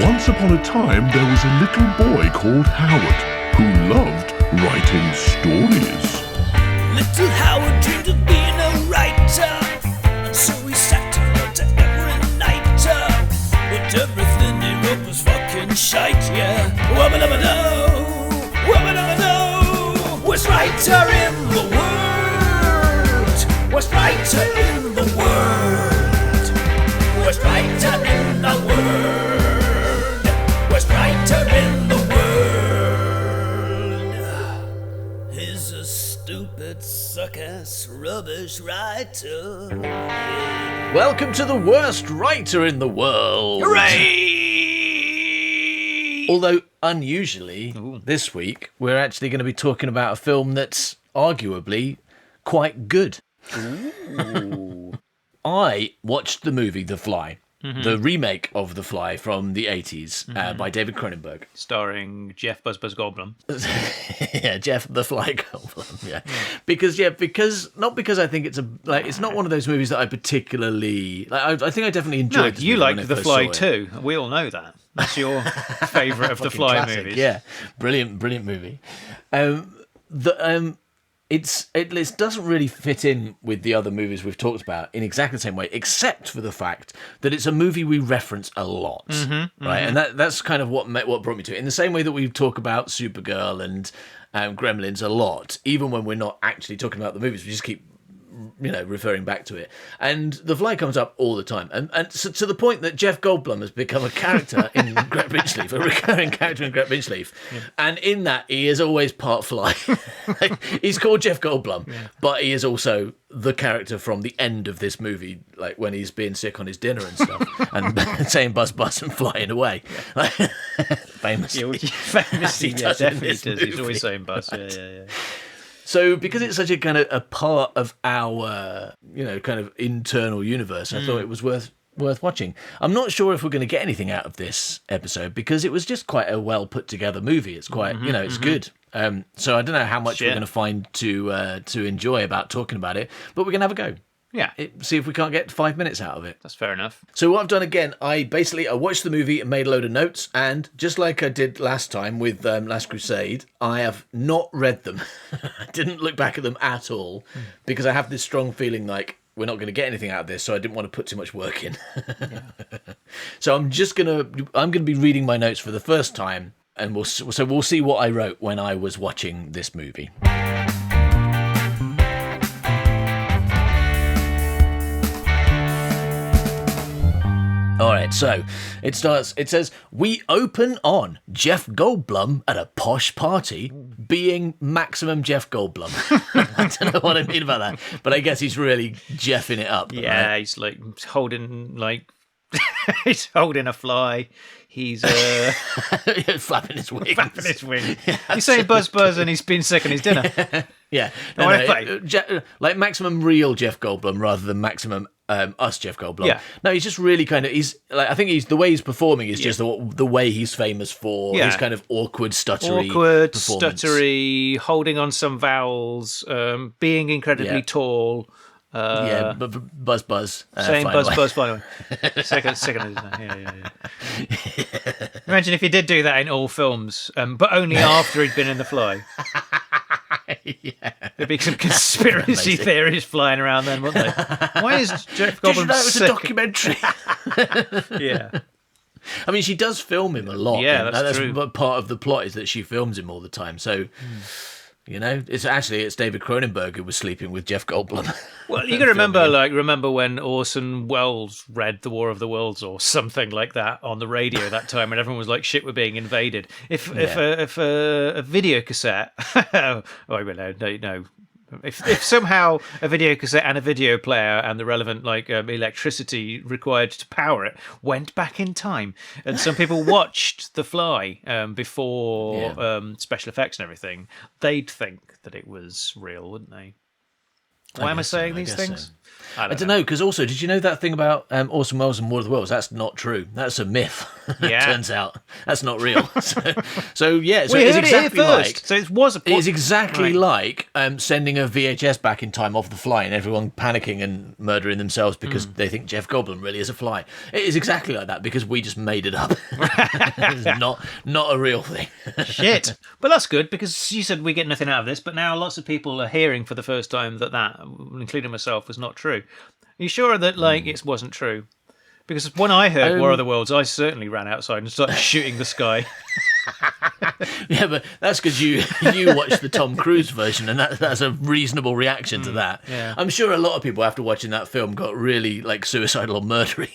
Once upon a time, there was a little boy called Howard who loved writing stories. Little Howard dreamed of being a writer, and so he sat and wrote every night. But everything he wrote was fucking shite, yeah. Wubba-dubba-doo, wubba-dubba-doo. Worst writer in the world, worst writer in the world, worst writer in the world, worst writer in the world. He's a stupid, suck-ass, rubbish writer. Welcome to the worst writer in the world. Hooray! Although, unusually, this week, we're actually going to be talking about a film that's arguably quite good. Ooh. I watched the movie The Fly, the remake of The Fly from the 80s by David Cronenberg. Starring Jeff Buzz Goldblum. Yeah, Jeff the Fly Goldblum. Yeah, because not because I think it's it's not one of those movies that I particularly like. I think I definitely enjoyed. No, this you movie when like I The first Fly saw it. too. We all know that. That's your favourite of the Fucking Fly classic, movies. Yeah, brilliant movie. It doesn't really fit in with the other movies we've talked about in exactly the same way, except for the fact that it's a movie we reference a lot, right? And that's kind of what brought me to it. In the same way that we talk about Supergirl and Gremlins a lot, even when we're not actually talking about the movies, we just keep referring back to it. And The Fly comes up all the time. And so, to the point that Jeff Goldblum has become a character in Gret Bitchleaf, a recurring character in Gret Bitchleaf. Yeah. And in that, he is always part fly. He's called Jeff Goldblum, but he is also the character from the end of this movie, like when he's being sick on his dinner and stuff, and saying buzz buzz and flying away. Famously. Famously, He yeah, does in definitely this does. He's movie. always saying buzz. Yeah. So because it's such a kind of a part of our, kind of internal universe, I thought it was worth watching. I'm not sure if we're going to get anything out of this episode because it was just quite a well put together movie. It's quite, it's good. So I don't know how much we're going to find to enjoy about talking about it, but we're going to have a go. Yeah. See if we can't get 5 minutes out of it. That's fair enough. So what I've done again, I watched the movie and made a load of notes, and just like I did last time with Last Crusade, I have not read them. I didn't look back at them at all because I have this strong feeling like we're not going to get anything out of this, so I didn't want to put too much work in. So I'm going to be reading my notes for the first time, and we'll see what I wrote when I was watching this movie. All right, so it says, we open on Jeff Goldblum at a posh party being maximum Jeff Goldblum. I don't know what I mean about that, but I guess he's really Jeffing it up. Yeah, right? he's like holding he's holding a fly. He's flapping his wings. flapping his wing. He's saying buzz buzz and he's been sick on his dinner. Yeah, like maximum real Jeff Goldblum rather than maximum us Jeff Goldblum. Yeah. No, he's just really kind of I think the way he's performing is just the way he's famous for his kind of awkward, stuttery performance. holding on some vowels, being incredibly tall. Buzz buzz. Saying flying buzz away. buzz flying away. Second. Yeah. Imagine if he did do that in all films, but only after he'd been in The Fly. There'd be some conspiracy theories flying around then, wouldn't there? Why is Jeff Did you Goldblum know it was sick? a documentary? Yeah. I mean, she does film him a lot. Yeah, and that's true. Part of the plot is that she films him all the time. So, it's David Cronenberg who was sleeping with Jeff Goldblum. Well, you got to remember when Orson Welles read The War of the Worlds or something like that on the radio that time, and everyone was like, "Shit, we're being invaded." If a video cassette, no. If somehow a video cassette and a video player and the relevant electricity required to power it went back in time, and some people watched The Fly before special effects and everything, they'd think that it was real, wouldn't they? Why am I saying these things? I don't know, because also, did you know that thing about Orson Welles and War of the Worlds? That's not true. That's a myth. Yeah. Turns out that's not real. So yeah, so We it's heard exactly it here like first. So it was a it's exactly Right. like sending a VHS back in time off the fly and everyone panicking and murdering themselves because they think Jeff Goldblum really is a fly. It is exactly like that because we just made it up. It's not a real thing. Shit. But that's good because you said we get nothing out of this, but now lots of people are hearing for the first time that, including myself, was not true. Are you sure that it wasn't true? Because when I heard War of the Worlds, I certainly ran outside and started shooting the sky. Yeah, but that's because you watched the Tom Cruise version, and that's a reasonable reaction to that. yeah. I'm sure a lot of people after watching that film got really like suicidal or murdery.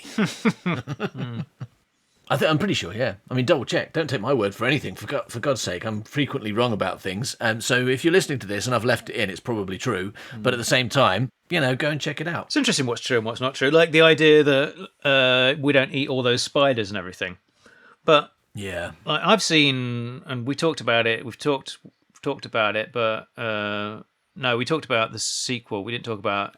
I'm pretty sure, yeah. I mean, double check. Don't take my word for anything. For God's sake, I'm frequently wrong about things. So if you're listening to this and I've left it in, it's probably true. But at the same time, go and check it out. It's interesting what's true and what's not true. Like the idea that we don't eat all those spiders and everything. But Yeah. like, I've seen, and we talked about it. We've talked about it, but no, we talked about the sequel. We didn't talk about.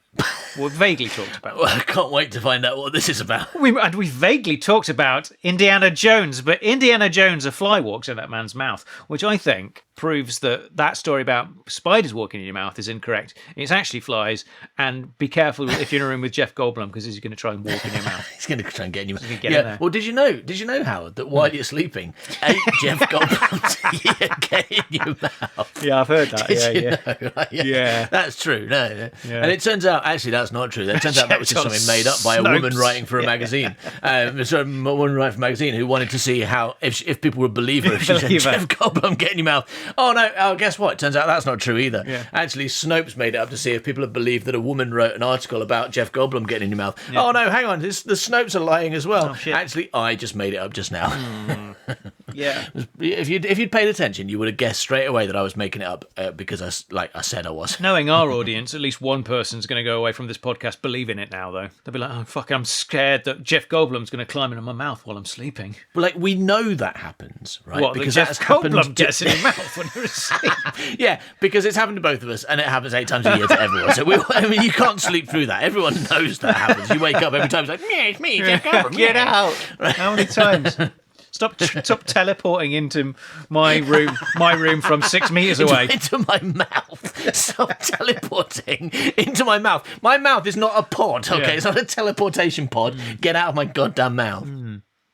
We vaguely talked about. Well, I can't wait to find out what this is about. We vaguely talked about Indiana Jones, but Indiana Jones, a fly walks in that man's mouth, which I think proves that story about spiders walking in your mouth is incorrect. It's actually flies, and be careful if you're in a room with Jeff Goldblum because he's going to try and walk in your mouth. He's going to try and get in your mouth. get in there. Well, did you know, Howard, that while you're sleeping, 8 Jeff Goldblums get in your mouth? Yeah, I've heard that. Did you know? Right? Yeah. That's true. No. Yeah. And it turns out, actually, that's not true. It turns out that was just something made up by a woman writing for a magazine. A woman writing for a magazine who wanted to see how, if people would believe her, if she said, Believe her. Jeff Goldblum, get in your mouth. Oh, no, guess what? Turns out that's not true either. Yeah. Actually, Snopes made it up to see if people had believed that a woman wrote an article about Jeff Goldblum getting in your mouth. Yeah. Oh, no, hang on. The Snopes are lying as well. Oh, shit. Actually, I just made it up just now. Yeah. If you'd paid attention, you would have guessed straight away that I was making it up because I said I was. Knowing our audience, at least one person's going to go away from this podcast believing it now, though. They'll be like, oh, fuck, I'm scared that Jeff Goldblum's going to climb into my mouth while I'm sleeping. But like, we know that happens, right? What, because that that's Jeff happened Goldblum gets in your mouth when you're asleep? Yeah, because it's happened to both of us, and it happens 8 times a year to everyone. So you can't sleep through that. Everyone knows that happens. You wake up every time, it's like, yeah, it's me, Jeff Goldblum. Get yeah. out! How many times? Stop teleporting into my room from 6 meters away. Into my mouth. Stop teleporting into my mouth. My mouth is not a pod, okay? Yeah. It's not a teleportation pod. Get out of my goddamn mouth.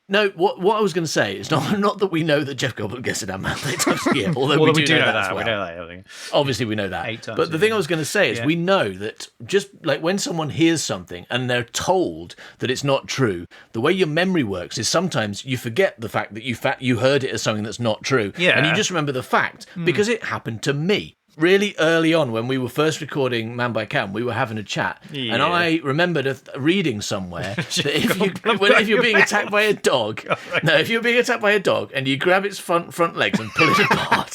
No, what I was going to say is not that we know that Jeff Goldblum gets in our mouth 8 times a year, although we do know that as well. We know that. I think. Obviously, we know that. 8 times But the a thing year. I was going to say is we know that just like when someone hears something and they're told that it's not true, the way your memory works is sometimes you forget the fact that you heard it as something that's not true. Yeah. And you just remember the fact because it happened to me. Really early on, when we were first recording Man by Cam, we were having a chat, and I remembered reading somewhere that if you're being attacked by a dog, if you're being attacked by a dog and you grab its front legs and pull it apart,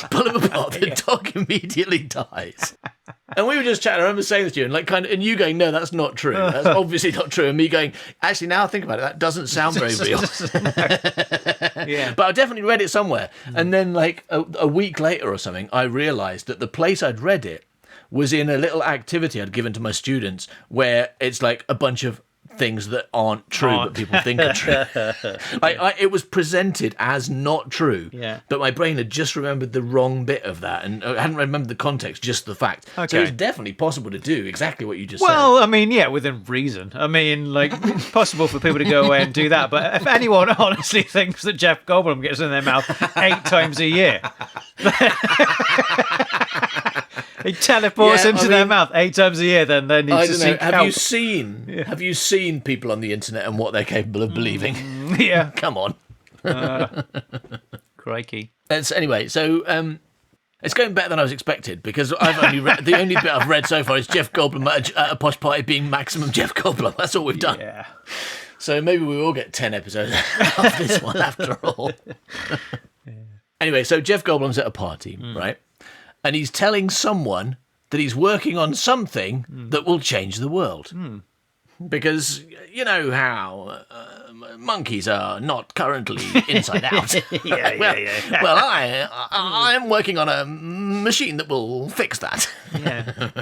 the dog immediately dies. And we were just chatting. I remember saying this to you, and you going, "No, that's not true. That's obviously not true." And me going, "Actually, now I think about it, that doesn't sound very real." Yeah. But I definitely read it somewhere. And then, like a week later or something, I realised that the place I'd read it was in a little activity I'd given to my students, where it's like a bunch of things that aren't true but people think are true. It was presented as not true, but my brain had just remembered the wrong bit of that, and I hadn't remembered the context, just the fact. So Okay. it's definitely possible to do exactly what you just said. Well, I mean, yeah, within reason. I mean, like, it's possible for people to go away and do that, but if anyone honestly thinks that Jeff Goldblum gets in their mouth 8 times a year, he teleports into their mouth 8 times a year, then they need I to don't know. seek help. Have you seen people on the internet and what they're capable of believing? Yeah. Come on. Crikey. Anyway, so it's going better than I was expected because I've only read, the only bit I've read so far is Jeff Goldblum at a posh party being maximum Jeff Goldblum. That's all we've done. Yeah. So maybe we will get 10 episodes of this one after all. Anyway, so Jeff Goldblum's at a party, right? And he's telling someone that he's working on something that will change the world. because you know how monkeys are not currently inside out. Yeah. Well, I'm working on a machine that will fix that.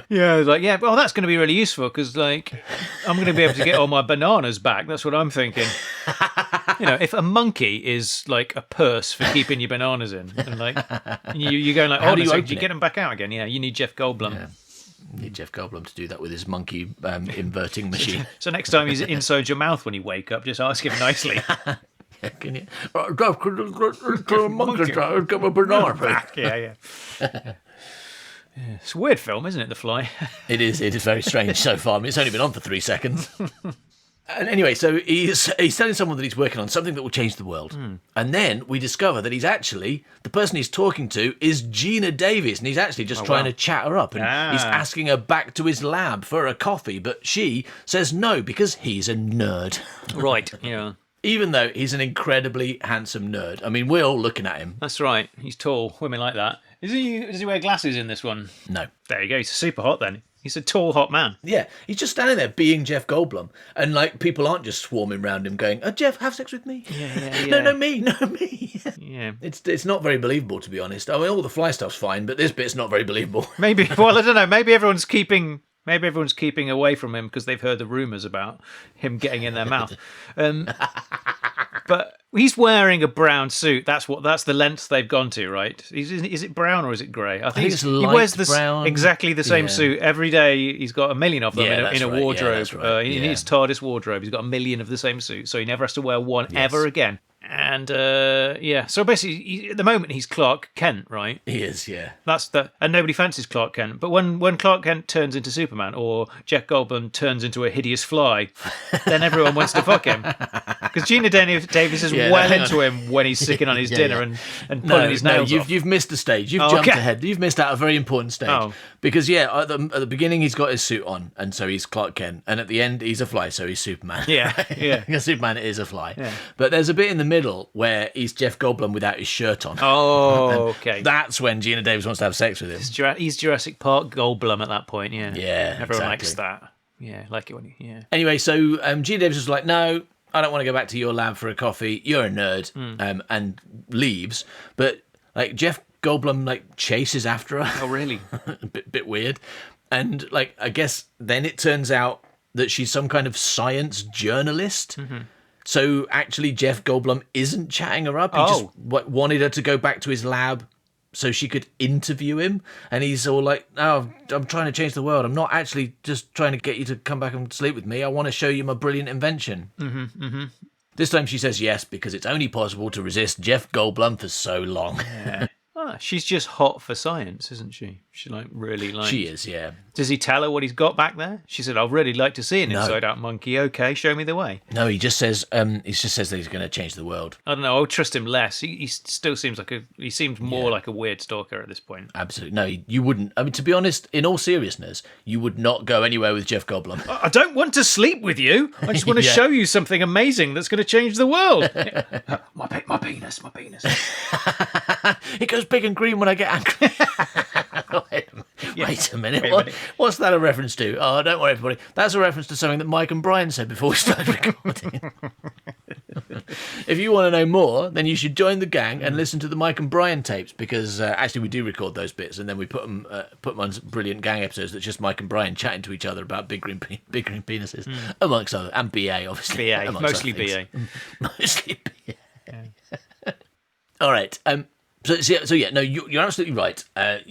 Yeah, like, yeah, well, that's going to be really useful because, like, I'm going to be able to get all my bananas back. That's what I'm thinking. You know, if a monkey is like a purse for keeping your bananas in, and like you're going like, How oh, do you so open you it? get them back out again? Yeah, you need Jeff Goldblum. Yeah. Need Jeff Goldblum to do that with his monkey inverting machine. So next time he's inside your mouth when you wake up, just ask him nicely. Can you? Monkey, get my banana back. Yeah. It's a weird film, isn't it, The Fly? It is very strange so far. I mean, it's only been on for 3 seconds. And anyway, so he's telling someone that he's working on something that will change the world. And then we discover that he's actually, the person he's talking to is Gina Davis, and he's actually just trying to chat her up. And he's asking her back to his lab for a coffee, but she says no because he's a nerd. Right, yeah. Even though he's an incredibly handsome nerd. I mean, we're all looking at him. That's right. He's tall. Women like that. Does he wear glasses in this one? No. There you go. He's super hot then. He's a tall, hot man. Yeah, he's just standing there being Jeff Goldblum. And, like, people aren't just swarming around him going, oh, Jeff, have sex with me. Yeah. No, me. Yeah. It's not very believable, to be honest. I mean, all the fly stuff's fine, but this bit's not very believable. Maybe, well, I don't know. Maybe everyone's keeping away from him because they've heard the rumours about him getting in their mouth. But he's wearing a brown suit. That's the length they've gone to, right? Is it brown or is it grey? I think it's he light wears brown. exactly the same Yeah. suit every day. He's got a million of them Yeah, in that's a right. Yeah, wardrobe. that's right. In Yeah. his TARDIS wardrobe, he's got a million of the same suit, so he never has to wear one ever again. And so basically, at the moment he's Clark Kent, right? He is, yeah. And nobody fancies Clark Kent. But when Clark Kent turns into Superman or Jeff Goldblum turns into a hideous fly, then everyone wants to fuck him. Because Gina Davis is well into him when he's sicking on his dinner and pulling his nails off. You've missed a stage. You've jumped okay. ahead. You've missed out a very important stage. Oh. Because, at the beginning he's got his suit on, and so he's Clark Kent. And at the end he's a fly, so he's Superman. Yeah. Because Superman is a fly. Yeah. But there's a bit in the middle where he's Jeff Goldblum without his shirt on. Oh, okay. That's when Gina Davis wants to have sex with him. He's Jurassic Park Goldblum at that point, yeah. Yeah, Everyone exactly. likes that. Yeah, like it when Anyway, so Gina Davis was like, no, I don't want to go back to your lab for a coffee. You're a nerd, and leaves. But like Jeff Goldblum like chases after her. Oh, really? A bit weird. And like I guess then it turns out that she's some kind of science journalist. So actually Jeff Goldblum isn't chatting her up. He just wanted her to go back to his lab so she could interview him. And he's all like, no, I'm trying to change the world. I'm not actually just trying to get you to come back and sleep with me. I want to show you my brilliant invention. This time she says yes because it's only possible to resist Jeff Goldblum for so long. Yeah. She's just hot for science, isn't she? She really She is, yeah. Does he tell her what he's got back there? She said, "I'd really like to see an inside-out monkey." Okay, show me the way. No, he just says that he's going to change the world. I don't know. I would trust him less. He still seems he seems more like a weird stalker at this point. Absolutely. No, you wouldn't. I mean, to be honest, in all seriousness, you would not go anywhere with Jeff Goldblum. I don't want to sleep with you. I just want to show you something amazing that's going to change the world. my penis. It goes big and green when I get angry. Wait a minute. What's that a reference to? Oh, don't worry, everybody. That's a reference to something that Mike and Brian said before we started recording. If you want to know more, then you should join the gang and listen to the Mike and Brian tapes, because actually we do record those bits and then we put them on brilliant gang episodes that's just Mike and Brian chatting to each other about big green penises, amongst other, and BA obviously. BA, mostly BA. Mostly BA. All right. So yeah, no, you're absolutely right.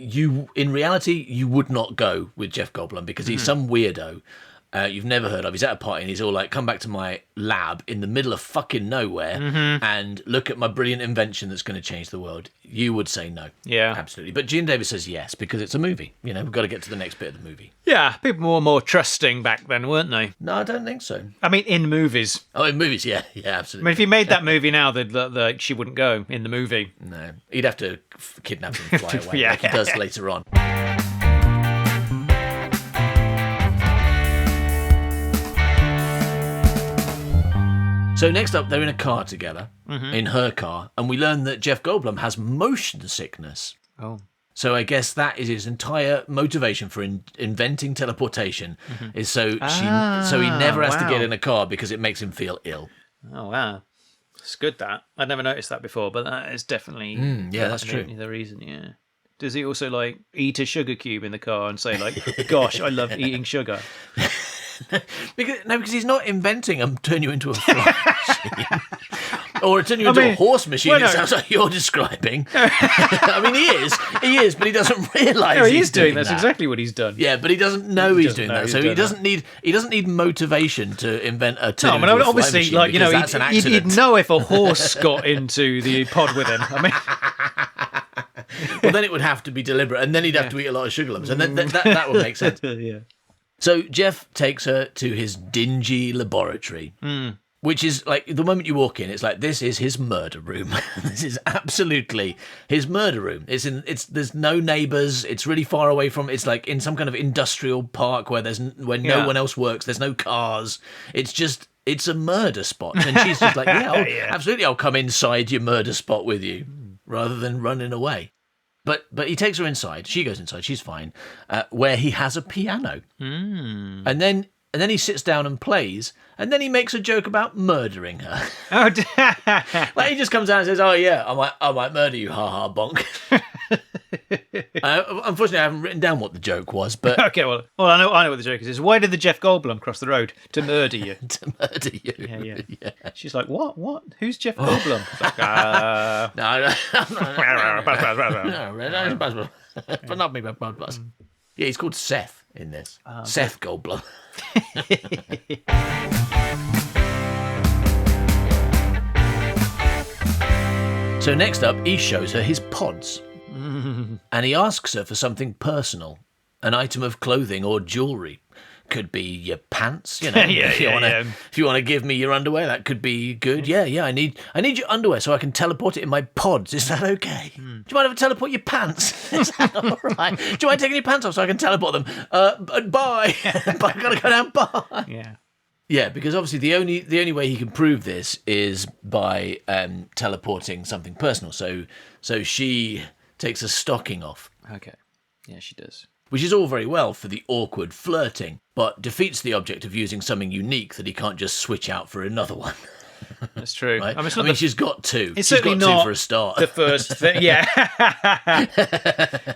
In reality, you would not go with Jeff Goldblum because he's some weirdo you've never heard of. He's at a party and he's all like, come back to my lab in the middle of fucking nowhere and look at my brilliant invention that's going to change the world. You would say no. Yeah. Absolutely. But Gene Davis says yes because it's a movie. You know, we've got to get to the next bit of the movie. Yeah, people were more trusting back then, weren't they? No, I don't think so. I mean, in movies. Oh, in movies, yeah, I absolutely. mean, if you made that movie now, she wouldn't go in the movie. No, he'd have to kidnap him and fly away Yeah. like he does later on. So next up, they're in a car together, in her car, and we learn that Jeff Goldblum has motion sickness. Oh. So I guess that is his entire motivation for inventing teleportation, is so he never has to get in a car because it makes him feel ill. Oh, wow. It's good, that. I'd never noticed that before, but that is definitely that's true. the reason, yeah. Does he also, like, eat a sugar cube in the car and say, like, gosh, I love eating sugar? because he's not inventing turn you into a fly machine. Or turn you into a horse machine, it sounds like you're describing. I mean, he is, but he doesn't realise he's doing that. That's exactly what he's done. Yeah, but he doesn't know he's doing that. So he doesn't need motivation to invent a turn into a fly obviously, machine, like, that's an accident. he'd know if a horse got into the pod with him. I mean, well, then it would have to be deliberate, and then he'd have to eat a lot of sugar lumps, and then that would make sense. yeah. So Jeff takes her to his dingy laboratory, which is like the moment you walk in, it's like this is his murder room. This is absolutely his murder room. There's no neighbours. It's really far away from. It's like in some kind of industrial park where no one else works. There's no cars. It's a murder spot, and she's just like, absolutely, I'll come inside your murder spot with you, rather than running away. But he takes her inside. She goes inside. She's fine. Where he has a piano, and then he sits down and plays, and then he makes a joke about murdering her. Oh, like he just comes out and says, "Oh yeah, I might murder you, ha ha bonk." Unfortunately, I haven't written down what the joke was, but okay, well, I know what the joke is. Why did the Jeff Goldblum cross the road to murder you? to murder you. Yeah. She's like, what? Who's Jeff Goldblum? It's like, no, but not me, but yeah, he's called Seth in this. Seth Goldblum. So next up, he shows her his pods. And he asks her for something personal, an item of clothing or jewellery. Could be your pants, if you want to give me your underwear, that could be good. Yeah, I need your underwear so I can teleport it in my pods. Is that okay? Do you mind if I teleport your pants? Is that all right? Do you mind taking your pants off so I can teleport them? Bye. But I gotta go down. Bye. Yeah. Yeah, because obviously the only way he can prove this is by teleporting something personal. So she takes a stocking off. Okay. Yeah, she does. Which is all very well for the awkward flirting, but defeats the object of using something unique that he can't just switch out for another one. That's true. Right? I mean, she's got two. It's she's certainly got two not for a start. the first thing. Yeah.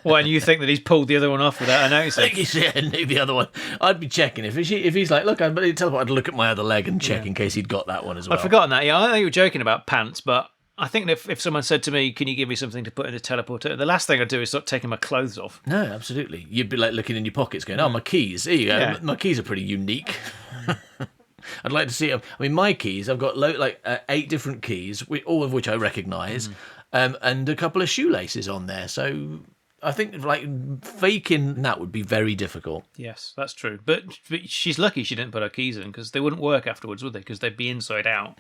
Well, and you think that he's pulled the other one off without noticing? I think knew the other one. I'd be checking if he's like, look, I'm going to teleport. I'd look at my other leg and check in case he'd got that one as well. I'd forgotten that. Yeah, I know you were joking about pants, but I think if someone said to me, "Can you give me something to put in a teleporter?" the last thing I'd do is start taking my clothes off. No, absolutely. You'd be like looking in your pockets, going, "Oh, my keys. Here you go. Yeah. My keys are pretty unique." I'd like to see them. I mean, my keys. I've got 8 different keys, all of which I recognise, and a couple of shoelaces on there. So I think faking that would be very difficult. Yes, that's true. But she's lucky she didn't put her keys in, because they wouldn't work afterwards, would they? Because they'd be inside out.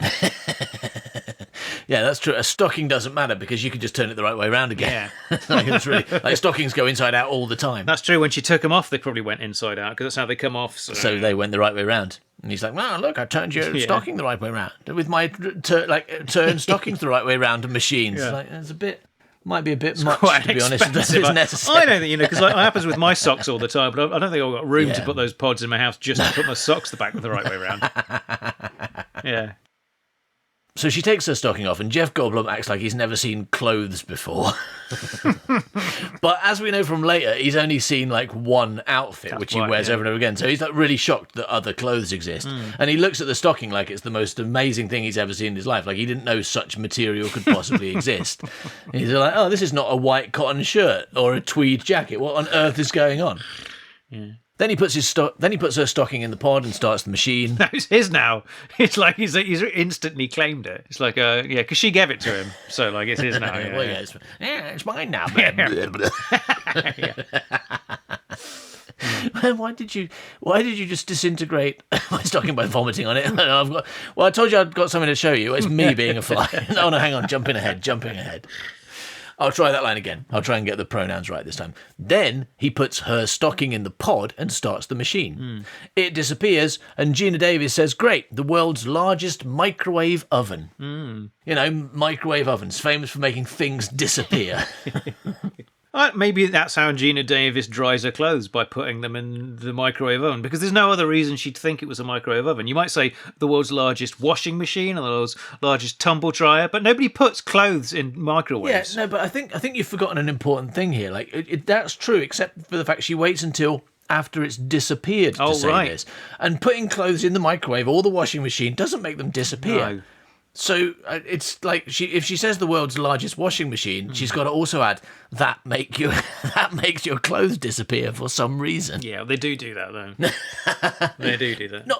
Yeah, that's true. A stocking doesn't matter because you can just turn it the right way around again. Yeah. It's really, stockings go inside out all the time. That's true. When she took them off, they probably went inside out because that's how they come off. So they went the right way around. And he's like, "Wow, look, I turned your stocking the right way around with my turn stockings the right way around machines." Yeah. It's might be a bit much, to be honest. It's necessary. I don't think, because it happens with my socks all the time, but I don't think I've got room to put those pods in my house just to put my socks the right way around. Yeah. So she takes her stocking off, and Jeff Goldblum acts like he's never seen clothes before. But as we know from later, he's only seen one outfit, which he wears over and over again. So he's really shocked that other clothes exist. And he looks at the stocking like it's the most amazing thing he's ever seen in his life. Like he didn't know such material could possibly exist. And he's like, "Oh, this is not a white cotton shirt or a tweed jacket. What on earth is going on?" Yeah. Then he puts her stocking in the pod and starts the machine. No, it's his now. It's like he's instantly claimed it. It's like because she gave it to him, so it's his now. It's mine now. Why did you just disintegrate my stocking by vomiting on it? I told you I'd got something to show you. It's me being a fly. No, hang on, jumping ahead. I'll try that line again. I'll try and get the pronouns right this time. Then he puts her stocking in the pod and starts the machine. It disappears, and Gina Davis says, "Great, the world's largest microwave oven." Microwave ovens, famous for making things disappear. Maybe that's how Gina Davis dries her clothes, by putting them in the microwave oven, because there's no other reason she'd think it was a microwave oven. You might say the world's largest washing machine or the world's largest tumble dryer, but nobody puts clothes in microwaves. Yeah, no, but I think you've forgotten an important thing here. Like, that's true, except for the fact she waits until after it's disappeared to say this. And putting clothes in the microwave or the washing machine doesn't make them disappear. No. So it's like if she says the world's largest washing machine, she's got to also add that makes your clothes disappear for some reason. Yeah, they do that though. They do that. No,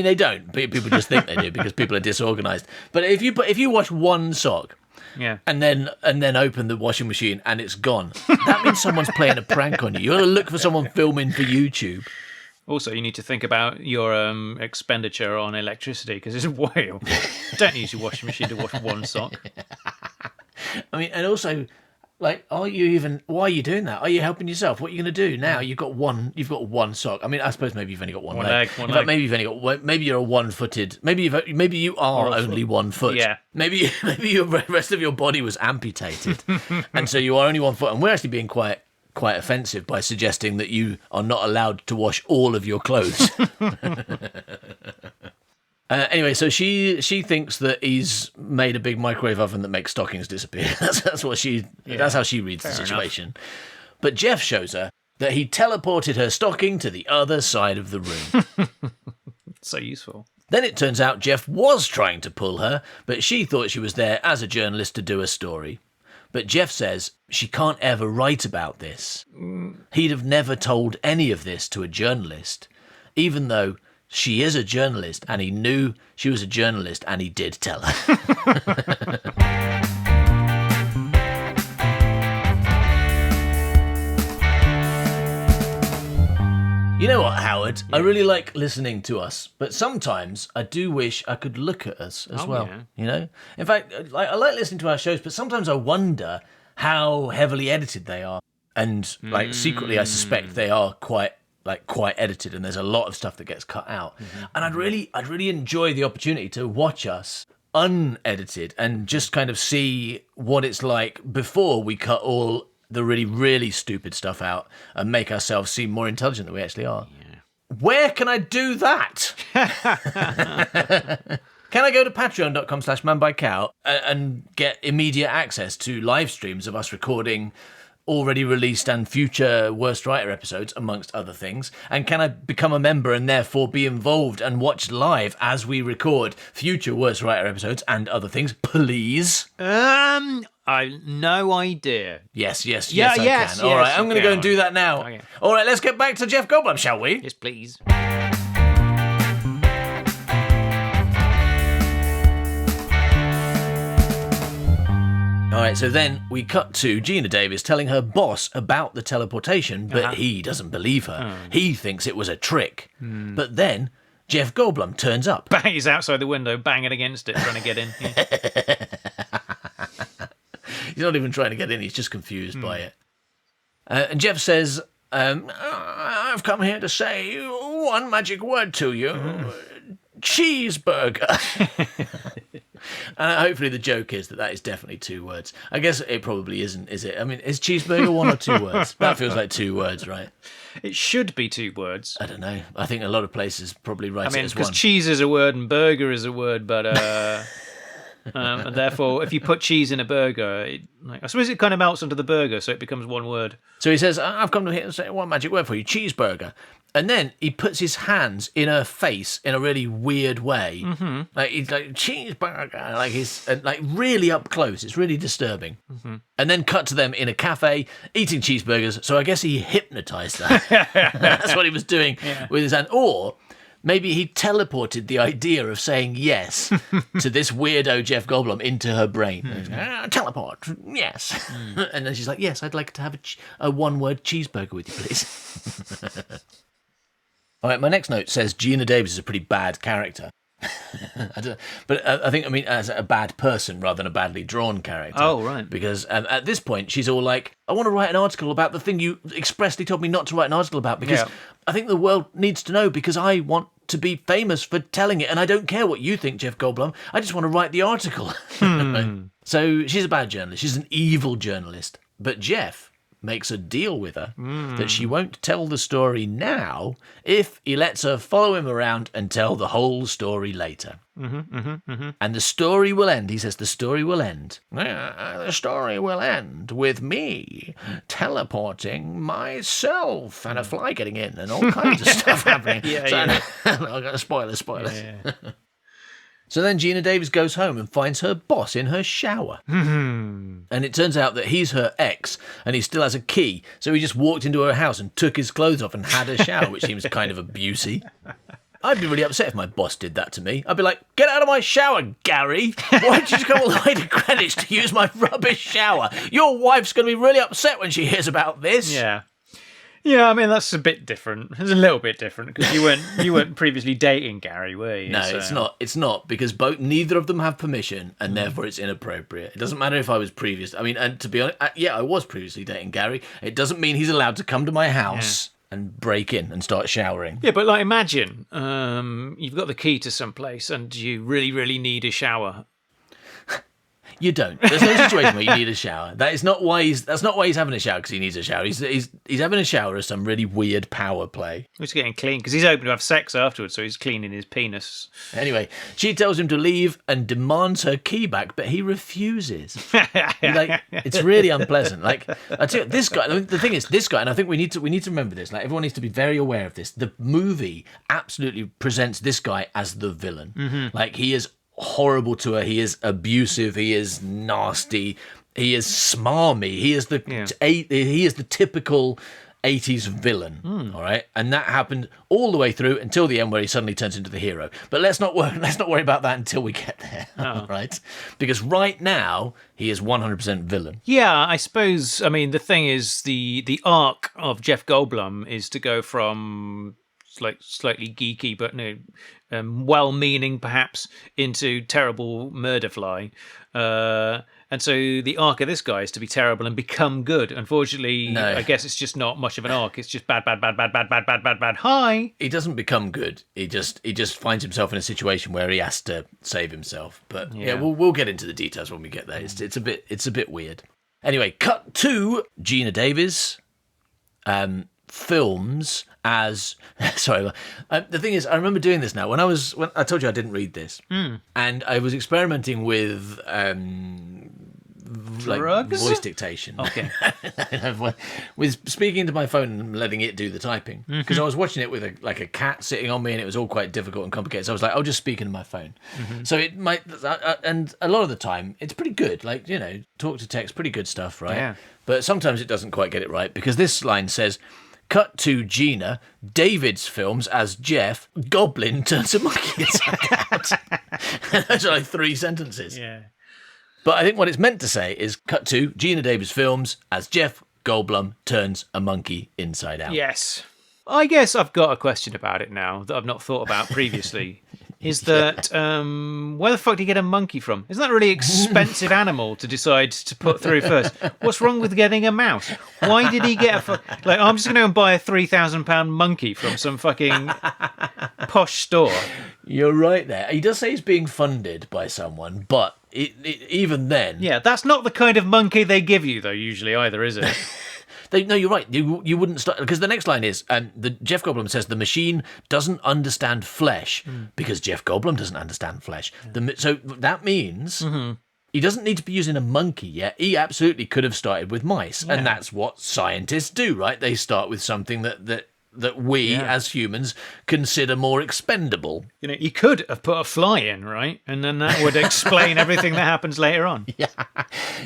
they don't. People just think they do because people are disorganized. But if you wash one sock, Yeah. and then open the washing machine and it's gone, that means someone's playing a prank on you. You got to look for someone filming for YouTube. Also, you need to think about your expenditure on electricity, because it's way. Don't use your washing machine to wash one sock. I mean, and also, like, why are you doing that? Are you helping yourself? What are you going to do now? You've got one sock. I mean, I suppose maybe you've only got one leg. In fact, maybe you've only got. Maybe you're a one-footed. Maybe you are only 1 foot. Yeah. Maybe the rest of your body was amputated, and so you are only 1 foot. And we're actually being quite offensive by suggesting that you are not allowed to wash all of your clothes. Anyway, so she thinks that he's made a big microwave oven that makes stockings disappear. That's how she reads the situation. Enough. But Jeff shows her that he teleported her stocking to the other side of the room. So useful. Then it turns out Jeff was trying to pull her, but she thought she was there as a journalist to do a story. But Jeff says she can't ever write about this. He'd have never told any of this to a journalist, even though she is a journalist and he knew she was a journalist and he did tell her. You know what, Howard? I really like listening to us, but sometimes I do wish I could look at us as well. Yeah. You know? In fact, I like listening to our shows, but sometimes I wonder how heavily edited they are. And secretly I suspect they are quite edited, and there's a lot of stuff that gets cut out. Mm-hmm. And I'd really enjoy the opportunity to watch us unedited and just kind of see what it's like before we cut all the really, really stupid stuff out and make ourselves seem more intelligent than we actually are. Yeah. Where can I do that? Can I go to patreon.com/manbycow and get immediate access to live streams of us recording already released and future Worst Writer episodes, amongst other things? And can I become a member and therefore be involved and watch live as we record future Worst Writer episodes and other things, please? I no idea. Yes, I can. All right, I'm going to go and do that now. Okay. All right, let's get back to Jeff Goldblum, shall we? Yes, please. All right, so then we cut to Gina Davis telling her boss about the teleportation, but he doesn't believe her. He thinks it was a trick. But then Jeff Goldblum turns up. He's outside the window, banging against it, trying to get in. Yeah. He's not even trying to get in, he's just confused by it. And Jeff says, I've come here to say one magic word to you. Cheeseburger. And hopefully the joke is that is definitely 2 words. I guess it probably isn't, is it? I mean, is cheeseburger 1 or 2 words? That feels like 2 words, right? It should be 2 words. I don't know. I think a lot of places probably write it as 1. Because cheese is a word and burger is a word, but and therefore, if you put cheese in a burger, I suppose it kind of melts into the burger, so it becomes 1 word. So he says, I've come to here to say one magic word for you, cheeseburger. And then he puts his hands in her face in a really weird way. Mm-hmm. Like he's like, cheeseburger, like he's like really up close. It's really disturbing. Mm-hmm. And then cut to them in a cafe eating cheeseburgers. So I guess he hypnotized her. That's what he was doing with his hand. Or maybe he teleported the idea of saying yes to this weirdo Jeff Goldblum into her brain. Teleport, yes. And then she's like, yes, I'd like to have a 1-word cheeseburger with you, please. All right, my next note says Gina Davis is a pretty bad character. I think as a bad person rather than a badly drawn character. Oh, right. Because at this point, she's all like, I want to write an article about the thing you expressly told me not to write an article about because I think the world needs to know because I want to be famous for telling it and I don't care what you think, Jeff Goldblum. I just want to write the article. So she's a bad journalist. She's an evil journalist. But Jeff makes a deal with her that she won't tell the story now if he lets her follow him around and tell the whole story later. And the story will end, he says, the story will end. The story will end with me teleporting myself and a fly getting in and all kinds of stuff happening. I've got spoilers. Yeah. So then Gina Davis goes home and finds her boss in her shower. And it turns out that he's her ex and he still has a key. So he just walked into her house and took his clothes off and had a shower, which seems kind of abusey. I'd be really upset if my boss did that to me. I'd be like, get out of my shower, Gary. Why'd you just come all the way to Greenwich to use my rubbish shower? Your wife's going to be really upset when she hears about this. Yeah, I mean, that's a bit different. It's a little bit different because you weren't previously dating Gary, were you? No, So- it's not because neither of them have permission and therefore it's inappropriate. It doesn't matter if I was previous. I mean, and to be honest, I was previously dating Gary. It doesn't mean he's allowed to come to my house and break in and start showering. Yeah, but like imagine you've got the key to some place and you really, really need a shower. You don't. There's no situation where you need a shower. That's not why he's having a shower because he needs a shower. He's having a shower as some really weird power play. He's getting clean because he's hoping to have sex afterwards, so he's cleaning his penis. Anyway, she tells him to leave and demands her key back, but he refuses. It's really unpleasant. Like I tell you, this guy. The thing is, this guy, and I think we need to remember this. Like everyone needs to be very aware of this. The movie absolutely presents this guy as the villain. Like he is horrible to her. He is abusive. He is nasty. He is smarmy. He is the typical 80s villain. All right, and that happened all the way through until the end, where he suddenly turns into the hero. But let's not worry about that until we get there, right? Because right now he is 100% villain. Yeah, I suppose. I mean, the thing is, the arc of Jeff Goldblum is to go from like slightly geeky but well-meaning perhaps into terrible murderfly, and so the arc of this guy is to be terrible and become good. Unfortunately, No. I guess it's just not much of an arc. It's just bad. Hi. He doesn't become good. He just finds himself in a situation where he has to save himself. But yeah, we'll get into the details when we get there. It's a bit weird. Anyway, cut to Gina Davis. Films as sorry, the thing is, I remember doing this now when I told you I didn't read this, and I was experimenting with like Drugs? voice dictation. Okay. With speaking to my phone and letting it do the typing, because I was watching it with a cat sitting on me, and it was all quite difficult and complicated. So I was like, I'll just speak into my phone. So it might, and a lot of the time it's pretty good. Like, talk to text, pretty good stuff, right? Yeah. But sometimes it doesn't quite get it right, because this line says, cut to Gina, David's films as Jeff, Goblin turns a monkey inside out. And those are like 3 sentences. Yeah. But I think what it's meant to say is cut to Gina Davis films as Jeff Goldblum turns a monkey inside out. Yes. I guess I've got a question about it now that I've not thought about previously. Is that where the fuck do you get a monkey from? Isn't that a really expensive animal to decide to put through first? What's wrong with getting a mouse? Why did he get I'm just going to go and buy a £3,000 monkey from some fucking posh store. You're right there. He does say he's being funded by someone, but even then... Yeah, that's not the kind of monkey they give you, though, usually either, is it? No, you're right. You wouldn't start, because the next line is, Jeff Goldblum says the machine doesn't understand flesh because Jeff Goldblum doesn't understand flesh. So that means he doesn't need to be using a monkey yet. He absolutely could have started with mice, and that's what scientists do, right? They start with something that we as humans consider more expendable. You could have put a fly in, right? And then that would explain everything that happens later on.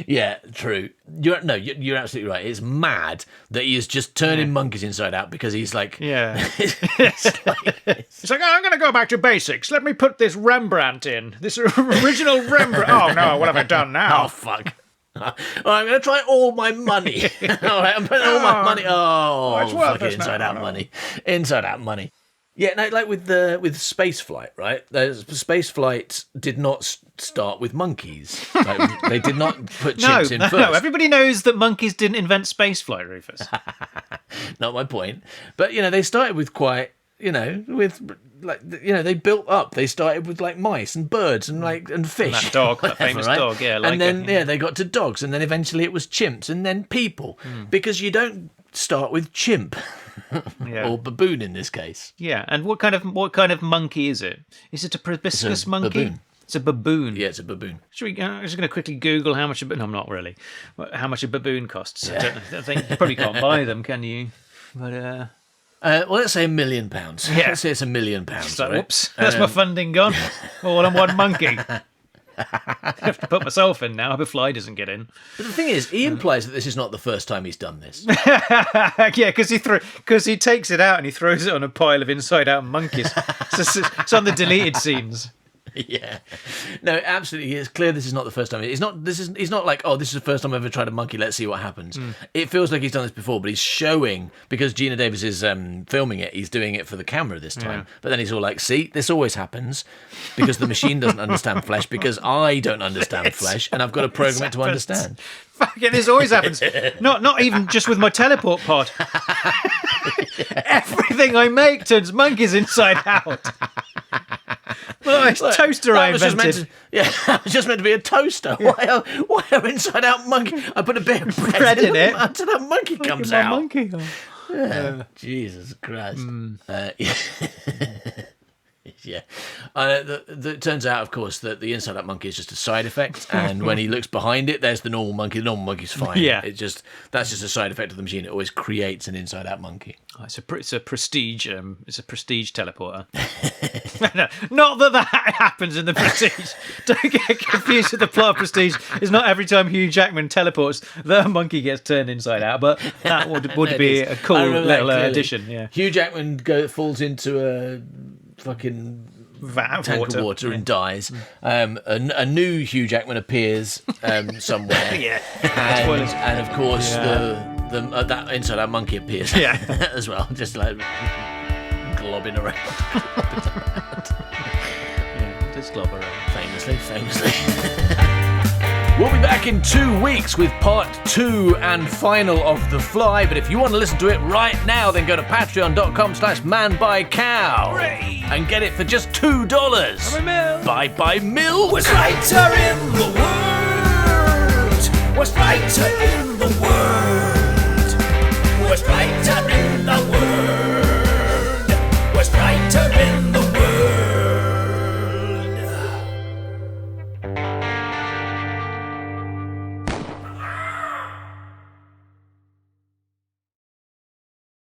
Yeah, true. You're absolutely right. It's mad that he is just turning monkeys inside out because he's like... Yeah. It's like, I'm going to go back to basics. Let me put this Rembrandt in. This original Rembrandt. Oh, no, what have I done now? Oh, fuck. All right, I'm going to try all my money. All right, I'm putting all my money. Oh, it's fuck worthless it, inside now, out no. money. Inside out money. Yeah, no, like with space flight, right? Space flight did not start with monkeys. Like, they did not put chimps in first. No, everybody knows that monkeys didn't invent spaceflight, Rufus. Not my point. But, they started with quite, with they built up. They started with like mice and birds and and fish. And that dog, that famous dog, yeah. And then they got to dogs, and then eventually it was chimps, and then people. Because you don't start with chimp. Or baboon in this case. Yeah, and what kind of monkey is it? Is it a proboscis monkey? Baboon. It's a baboon. Yeah, it's a baboon. I'm just going to quickly Google how much. No, I'm not really. How much a baboon costs? Yeah. I think you probably can't buy them, can you? But well, let's say £1 million. Yeah. Let's say it's £1 million. so, right? Whoops, that's my funding gone. All on one monkey. I have to put myself in now. I hope a fly doesn't get in. But the thing is, he implies that this is not the first time he's done this. Yeah, because he takes it out and he throws it on a pile of inside-out monkeys. It's on the deleted scenes. Yeah, no, absolutely. It's clear this is not the first time. He's not like, oh, this is the first time I've ever tried a monkey. Let's see what happens. It feels like he's done this before, but he's showing, because Gina Davis is filming it. He's doing it for the camera this time. Yeah. But then he's all like, see, this always happens because the machine doesn't understand flesh, because I don't understand flesh, and I've got to program it to understand. Fucking, this always happens. Not even just with my teleport pod. Everything I make turns monkeys inside out. Well, it's a toaster I invented. That was just meant to be a toaster. Yeah. Why are inside out monkey? I put a bit of bread in it until that monkey comes out. Monkey. Jesus Christ. Yeah. It turns out, of course, that the inside out monkey is just a side effect, and when he looks behind it, there's the normal monkey. The normal monkey's fine. Yeah. That's just a side effect of the machine. It always creates an inside out monkey. Oh, it's a prestige. It's a prestige teleporter. No, not that happens in the Prestige. Don't get confused with the plot of Prestige. It's not every time Hugh Jackman teleports the monkey gets turned inside out, but that would be a cool little addition. Yeah. Hugh Jackman falls into a fucking tank of water and dies. A new Hugh Jackman appears somewhere. Yeah. And of course that inside out monkey appears as well, just like globbing around. Yeah, just glob around. Famously. We'll be back in 2 weeks with part 2 and final of The Fly, but if you want to listen to it right now, then go to patreon.com/manbycow and get it for just $2. Bye Mill. Worst writer in the world. Worst writer in the world.